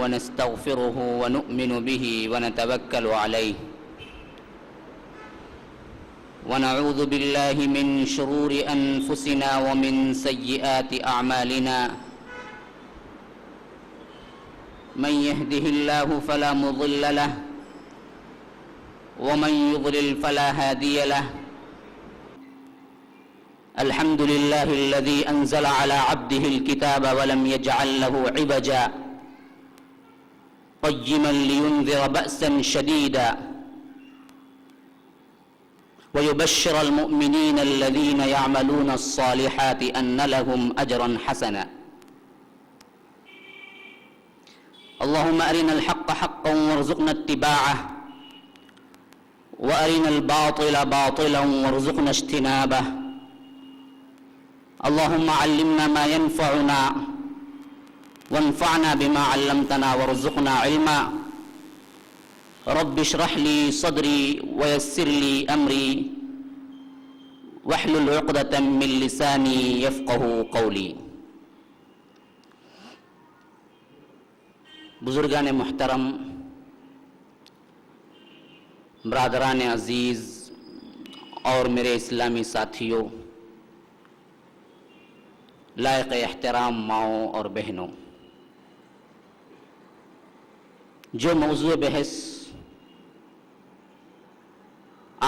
ونستغفره ونؤمن به ونتوكل عليه ونعوذ بالله من شرور أنفسنا ومن سيئات أعمالنا من يهده الله فلا مضل له ومن يضلل فلا هادي له الحمد لله الذي أنزل على عبده الكتاب ولم يجعل له عوجا قيما لينذر بأسا شديدا ويبشر المؤمنين الذين يعملون الصالحات أن لهم أجرا حسنا اللهم أرنا الحق حقا وارزقنا اتباعه وأرنا الباطل باطلا وارزقنا اجتنابه اللهم علمنا ما ينفعنا وانفعنا بما علمتنا وارزقنا علما رب اشرح لي صدري ويسر لي أمري واحلل عقدة من لساني يفقه قولي. بزرگان محترم، برادران عزیز اور میرے اسلامی ساتھیوں، لائق احترام ماؤں اور بہنوں، جو موضوع بحث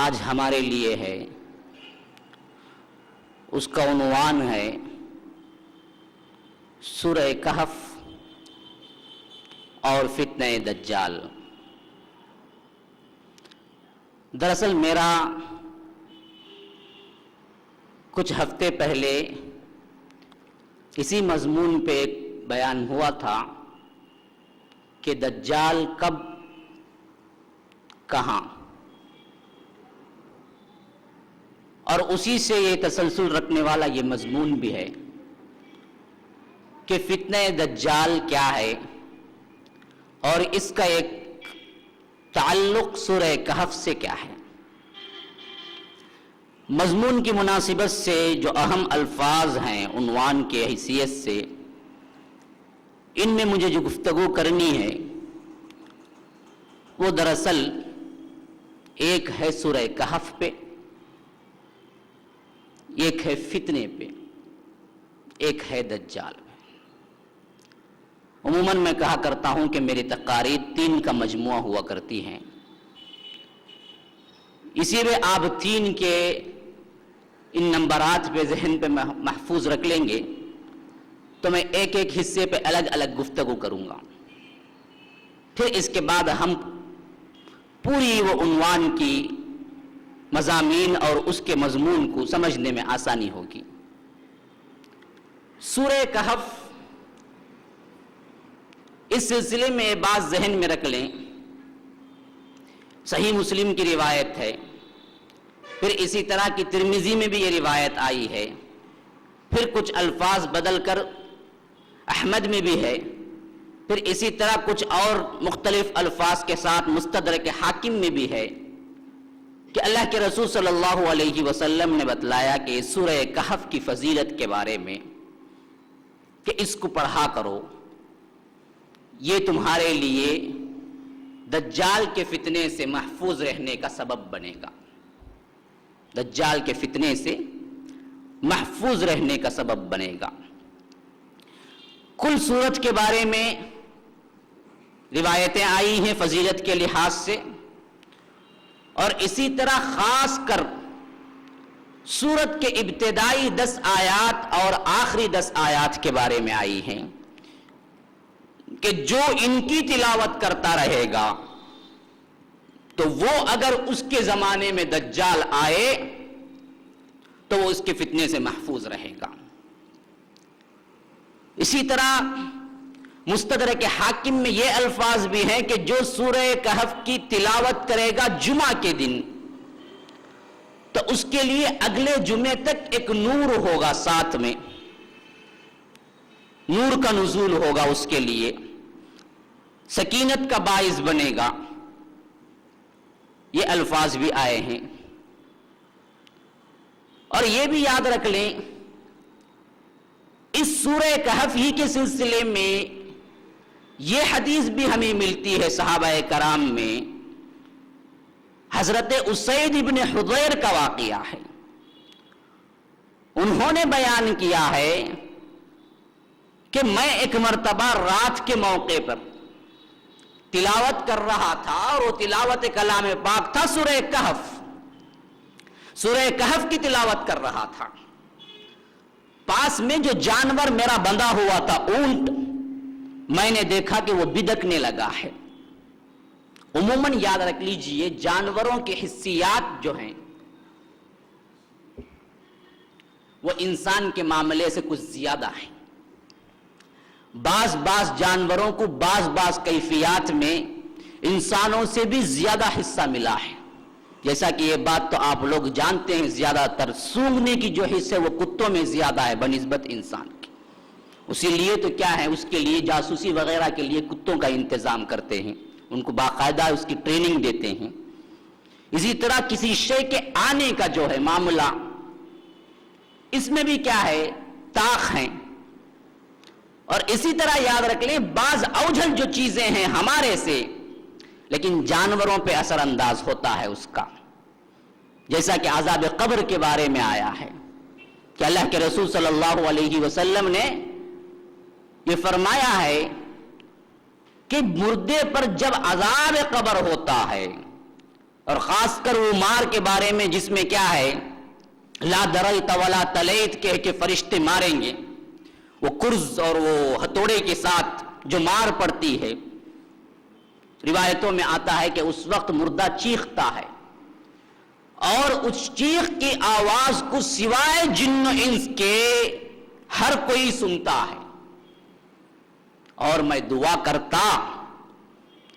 آج ہمارے لیے ہے اس کا عنوان ہے سورہ کہف اور فتنہ دجال. دراصل میرا کچھ ہفتے پہلے اسی مضمون پہ ایک بیان ہوا تھا کہ دجال کب کہاں، اور اسی سے یہ تسلسل رکھنے والا یہ مضمون بھی ہے کہ فتنہ دجال کیا ہے اور اس کا ایک تعلق سورہ کہف سے کیا ہے. مضمون کی مناسبت سے جو اہم الفاظ ہیں عنوان کے حیثیت سے، ان میں مجھے جو گفتگو کرنی ہے وہ دراصل ایک ہے سورہ کہف پہ، ایک ہے فتنے پہ، ایک ہے دجال پہ. عموماً میں کہا کرتا ہوں کہ میری تقاریر 3 کا مجموعہ ہوا کرتی ہیں، اسی میں آپ 3 کے ان نمبرات پہ ذہن پہ محفوظ رکھ لیں گے تو میں ایک ایک حصے پہ الگ الگ گفتگو کروں گا. پھر اس کے بعد ہم پوری وہ عنوان کی مضامین اور اس کے مضمون کو سمجھنے میں آسانی ہوگی. سورہ کہف، اس سلسلے میں بات ذہن میں رکھ لیں، صحیح مسلم کی روایت ہے، پھر اسی طرح کی ترمذی میں بھی یہ روایت آئی ہے، پھر کچھ الفاظ بدل کر احمد میں بھی ہے، پھر اسی طرح کچھ اور مختلف الفاظ کے ساتھ مستدرک حاکم میں بھی ہے کہ اللہ کے رسول صلی اللہ علیہ وسلم نے بتلایا کہ سورہ کہف کی فضیلت کے بارے میں کہ اس کو پڑھا کرو، یہ تمہارے لیے دجال کے فتنے سے محفوظ رہنے کا سبب بنے گا. دجال کے فتنے سے محفوظ رہنے کا سبب بنے گا. کل سورت کے بارے میں روایتیں آئی ہیں فضیلت کے لحاظ سے، اور اسی طرح خاص کر سورت کے ابتدائی 10 آیات اور آخری 10 آیات کے بارے میں آئی ہیں کہ جو ان کی تلاوت کرتا رہے گا تو وہ اگر اس کے زمانے میں دجال آئے تو وہ اس کے فتنے سے محفوظ رہے گا. اسی طرح مستدرک حاکم میں یہ الفاظ بھی ہیں کہ جو سورہ کہف کی تلاوت کرے گا جمعہ کے دن تو اس کے لیے اگلے جمعے تک ایک نور ہوگا، ساتھ میں نور کا نزول ہوگا، اس کے لیے سکینت کا باعث بنے گا. یہ الفاظ بھی آئے ہیں. اور یہ بھی یاد رکھ لیں اس سورہ کہف ہی کے سلسلے میں یہ حدیث بھی ہمیں ملتی ہے صحابہ کرام میں، حضرت اسید ابن حضیر کا واقعہ ہے۔ انہوں نے بیان کیا ہے کہ میں ایک مرتبہ رات کے موقع پر تلاوت کر رہا تھا، اور وہ تلاوت کلام پاک تھا سورہ کہف، سورہ کہف کی تلاوت کر رہا تھا۔ پاس میں جو جانور میرا بندھا ہوا تھا اونٹ، میں نے دیکھا کہ وہ بدکنے لگا ہے۔ عموماً یاد رکھ لیجئے جانوروں کے حسیات جو ہیں وہ انسان کے معاملے سے کچھ زیادہ ہیں۔ بعض جانوروں کو بعض کیفیات میں انسانوں سے بھی زیادہ حصہ ملا ہے، جیسا کہ یہ بات تو آپ لوگ جانتے ہیں، زیادہ تر سونگھنے کی جو حصہ ہے وہ کتوں میں زیادہ ہے بنسبت انسان کی۔ اسی لیے تو کیا ہے، اس کے لیے جاسوسی وغیرہ کے لیے کتوں کا انتظام کرتے ہیں، ان کو باقاعدہ اس کی ٹریننگ دیتے ہیں۔ اسی طرح کسی شے کے آنے کا جو ہے معاملہ، اس میں بھی کیا ہے، طاق ہیں۔ اور اسی طرح یاد رکھ لیں بعض اوجھل جو چیزیں ہیں ہمارے سے، لیکن جانوروں پہ اثر انداز ہوتا ہے اس کا، جیسا کہ عذاب قبر کے بارے میں آیا ہے کہ اللہ کے رسول صلی اللہ علیہ وسلم نے یہ فرمایا ہے کہ مردے پر جب عذاب قبر ہوتا ہے، اور خاص کر وہ مار کے بارے میں جس میں کیا ہے، لا دریت ولا تلیت کہہ کے فرشتے ماریں گے، وہ کرز اور وہ ہتھوڑے کے ساتھ جو مار پڑتی ہے، روایتوں میں آتا ہے کہ اس وقت مردہ چیختا ہے، اور اس چیخ کی آواز کو سوائے جن و انس کے ہر کوئی سنتا ہے۔ اور میں دعا کرتا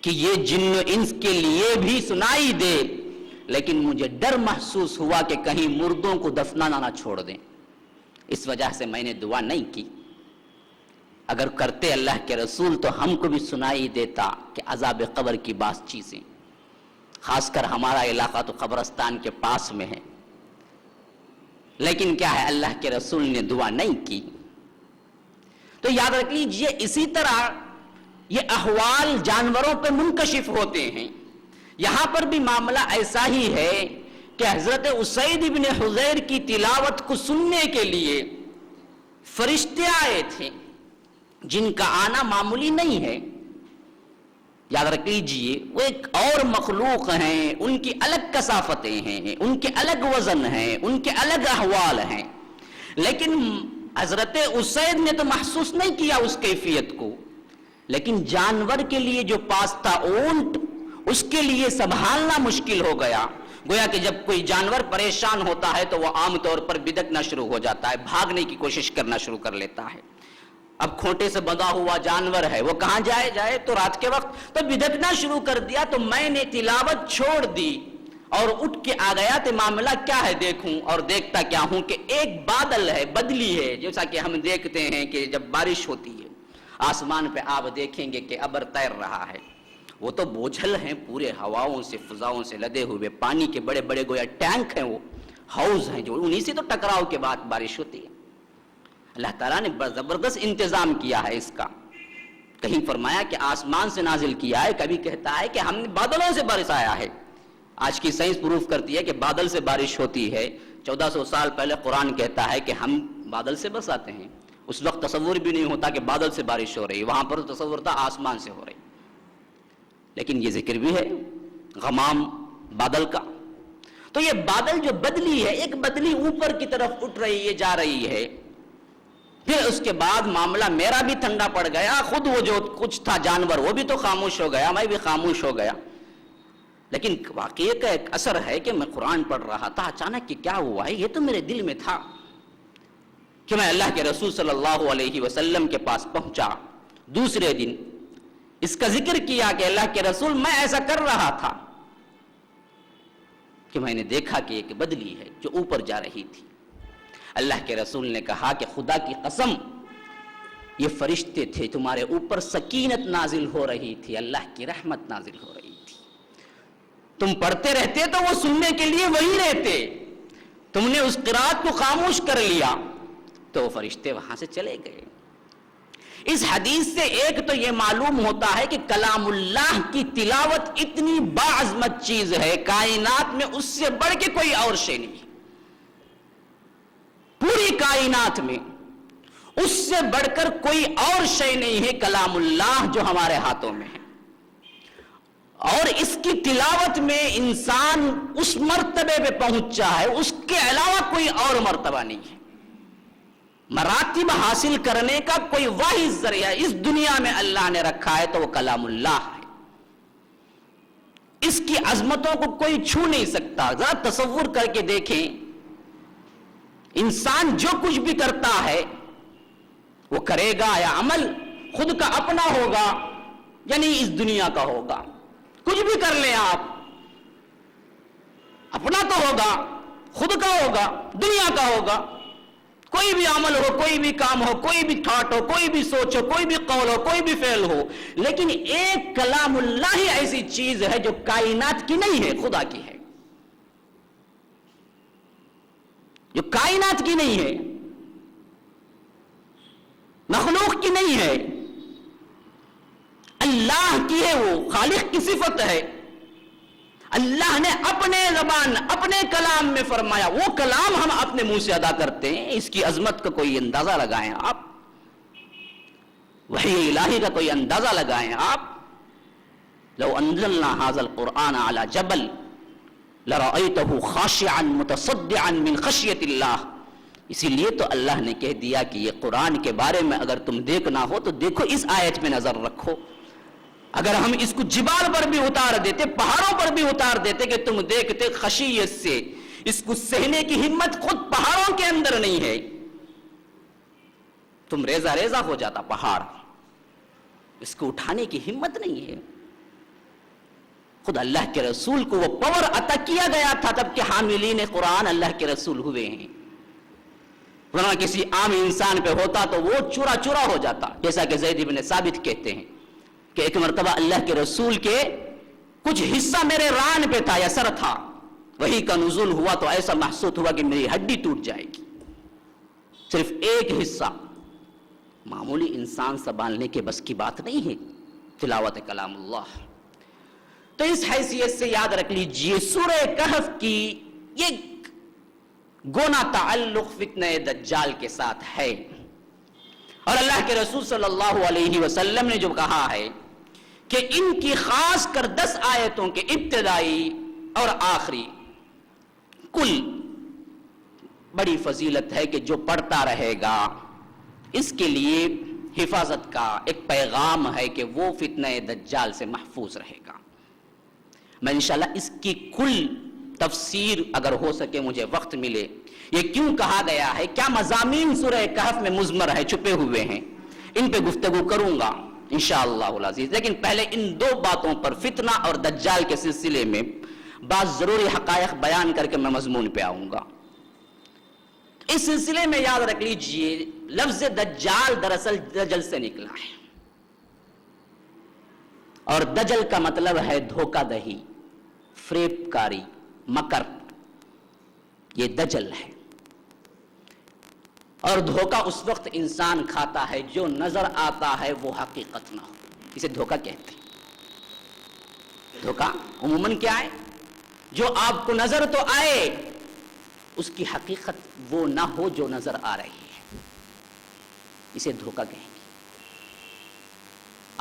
کہ یہ جن و انس کے لیے بھی سنائی دے، لیکن مجھے ڈر محسوس ہوا کہ کہیں مردوں کو دفنانا نہ چھوڑ دیں، اس وجہ سے میں نے دعا نہیں کی۔ اگر کرتے اللہ کے رسول تو ہم کو بھی سنائی دیتا کہ عذاب قبر کی بعض چیزیں، خاص کر ہمارا علاقہ تو قبرستان کے پاس میں ہے، لیکن کیا ہے، اللہ کے رسول نے دعا نہیں کی۔ تو یاد رکھ لیجئے اسی طرح یہ احوال جانوروں پہ منکشف ہوتے ہیں۔ یہاں پر بھی معاملہ ایسا ہی ہے کہ حضرت اسید ابن حضیر کی تلاوت کو سننے کے لیے فرشتے آئے تھے، جن کا آنا معمولی نہیں ہے۔ یاد رکھ لیجئے وہ ایک اور مخلوق ہیں، ان کی الگ کثافتیں ہیں، ان کے الگ وزن ہیں، ان کے الگ احوال ہیں، لیکن حضرت اسید نے تو محسوس نہیں کیا اس کیفیت کو، لیکن جانور کے لیے جو پاس تھا اونٹ، اس کے لیے سنبھالنا مشکل ہو گیا۔ گویا کہ جب کوئی جانور پریشان ہوتا ہے تو وہ عام طور پر بدکنا شروع ہو جاتا ہے، بھاگنے کی کوشش کرنا شروع کر لیتا ہے۔ اب کھوٹے سے بندھا ہوا جانور ہے، وہ کہاں جائے تو رات کے وقت تو بدکنا شروع کر دیا، تو میں نے تلاوت چھوڑ دی اور اٹھ کے آ گیا تو معاملہ کیا ہے دیکھوں، اور دیکھتا کیا ہوں کہ ایک بادل ہے، بدلی ہے، جیسا کہ ہم دیکھتے ہیں کہ جب بارش ہوتی ہے آسمان پہ آپ دیکھیں گے کہ ابر تیر رہا ہے، وہ تو بوجھل ہیں، پورے ہواؤں سے فضاؤں سے لدے ہوئے پانی کے بڑے بڑے گویا ٹینک ہیں، وہ ہاؤس ہیں، جو انہی سے تو ٹکراؤ کے بعد بارش ہوتی ہے۔ اللہ تعالیٰ نے زبردست انتظام کیا ہے اس کا، کہیں فرمایا کہ آسمان سے نازل کیا ہے، کبھی کہتا ہے کہ ہم نے بادلوں سے برسایا ہے۔ آج کی سائنس پروف کرتی ہے کہ بادل سے بارش ہوتی ہے، 1400 سال پہلے قرآن کہتا ہے کہ ہم بادل سے برساتے ہیں۔ اس وقت تصور بھی نہیں ہوتا کہ بادل سے بارش ہو رہی، وہاں پر تصور تھا آسمان سے ہو رہی، لیکن یہ ذکر بھی ہے غمام بادل کا۔ تو یہ بادل جو بدلی ہے، ایک بدلی اوپر کی طرف اٹھ رہی ہے، جا رہی ہے، پھر اس کے بعد معاملہ میرا بھی ٹھنڈا پڑ گیا، خود وہ جو کچھ تھا جانور وہ بھی تو خاموش ہو گیا، میں بھی خاموش ہو گیا۔ لیکن واقعے کا ایک اثر ہے کہ میں قرآن پڑھ رہا تھا، اچانک کہ کیا ہوا ہے، یہ تو میرے دل میں تھا کہ میں اللہ کے رسول صلی اللہ علیہ وسلم کے پاس پہنچا، دوسرے دن اس کا ذکر کیا کہ اللہ کے رسول میں ایسا کر رہا تھا کہ میں نے دیکھا کہ ایک بدلی ہے جو اوپر جا رہی تھی۔ اللہ کے رسول نے کہا کہ خدا کی قسم یہ فرشتے تھے، تمہارے اوپر سکینت نازل ہو رہی تھی، اللہ کی رحمت نازل ہو رہی تھی، تم پڑھتے رہتے تو وہ سننے کے لیے وہی رہتے، تم نے اس قرات کو خاموش کر لیا تو وہ فرشتے وہاں سے چلے گئے۔ اس حدیث سے ایک تو یہ معلوم ہوتا ہے کہ کلام اللہ کی تلاوت اتنی باعظمت چیز ہے، کائنات میں اس سے بڑھ کے کوئی اور شے نہیں، پوری کائنات میں اس سے بڑھ کر کوئی اور شے نہیں ہے کلام اللہ جو ہمارے ہاتھوں میں ہے، اور اس کی تلاوت میں انسان اس مرتبے پہ پہنچا ہے، اس کے علاوہ کوئی اور مرتبہ نہیں ہے۔ مراتب حاصل کرنے کا کوئی واحد ذریعہ اس دنیا میں اللہ نے رکھا ہے تو وہ کلام اللہ ہے، اس کی عظمتوں کو کوئی چھو نہیں سکتا۔ ذرا تصور کر کے دیکھیں، انسان جو کچھ بھی کرتا ہے وہ کرے گا یا عمل خود کا اپنا ہوگا یا نہیں اس دنیا کا ہوگا، کچھ بھی کر لیں آپ، اپنا تو ہوگا، خود کا ہوگا، دنیا کا ہوگا، کوئی بھی عمل ہو، کوئی بھی کام ہو، کوئی بھی تھاٹ ہو، کوئی بھی سوچ ہو، کوئی بھی قول ہو، کوئی بھی فعل ہو، لیکن ایک کلام اللہ ہی ایسی چیز ہے جو کائنات کی نہیں ہے، خدا کی ہے، جو کائنات کی نہیں ہے، مخلوق کی نہیں ہے، اللہ کی ہے، وہ خالق کی صفت ہے۔ اللہ نے اپنے زبان اپنے کلام میں فرمایا، وہ کلام ہم اپنے منہ سے ادا کرتے ہیں، اس کی عظمت کا کوئی اندازہ لگائیں آپ، وحی الہی کا کوئی اندازہ لگائیں آپ۔ لو انزلنا هذا القرآن على جبل لرأيته خاشعا متصدعا من خشیۃ اللہ، اسی لیے تو اللہ نے کہہ دیا کہ یہ قرآن کے بارے میں اگر تم دیکھنا ہو تو دیکھو اس آیت میں نظر رکھو۔ اگر ہم اس کو جبال پر بھی اتار دیتے، پہاڑوں پر بھی اتار دیتے کہ تم دیکھتے، خشیت سے اس کو سہنے کی ہمت خود پہاڑوں کے اندر نہیں ہے، تم ریزہ ریزہ ہو جاتا پہاڑ، اس کو اٹھانے کی ہمت نہیں ہے۔ خود اللہ کے رسول کو وہ پاور عطا کیا گیا تھا تب کہ حاملین قرآن اللہ کے رسول ہوئے ہیں، ورنہ کسی عام انسان پہ ہوتا تو وہ چورا چورا ہو جاتا، جیسا کہ زید بن ثابت کہتے ہیں کہ ایک مرتبہ اللہ کے رسول کے کچھ حصہ میرے ران پہ تھا یا سر تھا، وہی کا نزول ہوا تو ایسا محسوس ہوا کہ میری ہڈی ٹوٹ جائے گی، صرف ایک حصہ، معمولی انسان سنبھالنے کے بس کی بات نہیں ہے تلاوت کلام اللہ۔ تو اس حیثیت سے یاد رکھ لیجئے سورہ کہف کی یہ گونا تعلق فتنہ دجال کے ساتھ ہے، اور اللہ کے رسول صلی اللہ علیہ وسلم نے جو کہا ہے کہ ان کی خاص کر 10 آیتوں کے ابتدائی اور آخری کل بڑی فضیلت ہے کہ جو پڑھتا رہے گا اس کے لیے حفاظت کا ایک پیغام ہے کہ وہ فتنہ دجال سے محفوظ رہے گا۔ میں انشاءاللہ اس کی کل تفسیر اگر ہو سکے مجھے وقت ملے، یہ کیوں کہا گیا ہے، کیا مضامین سورہ کہف میں مضمر ہے، چھپے ہوئے ہیں، ان پہ گفتگو کروں گا انشاءاللہ العزیز، لیکن پہلے ان 2 باتوں پر فتنہ اور دجال کے سلسلے میں بعض ضروری حقائق بیان کر کے میں مضمون پہ آؤں گا۔ اس سلسلے میں یاد رکھ لیجئے لفظ دجال دراصل دجل سے نکلا ہے، اور دجل کا مطلب ہے دھوکہ دہی، فریب کاری، مکر، یہ دجل ہے۔ اور دھوکہ اس وقت انسان کھاتا ہے جو نظر آتا ہے وہ حقیقت نہ ہو، اسے دھوکہ کہتے ہیں۔ دھوکہ عموماً کیا ہے، جو آپ کو نظر تو آئے اس کی حقیقت وہ نہ ہو جو نظر آ رہی ہے، اسے دھوکہ کہیں گے۔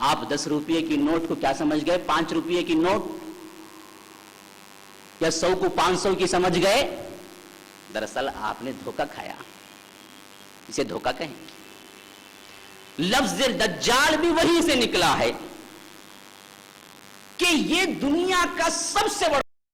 آپ 10 روپے کی نوٹ کو کیا سمجھ گئے، 5 روپے کی نوٹ، یا 100 کو 500 کی سمجھ گئے، دراصل آپ نے دھوکہ کھایا، اسے دھوکہ کہیں گے۔ لفظ دجال بھی وہیں سے نکلا ہے کہ یہ دنیا کا سب سے بڑا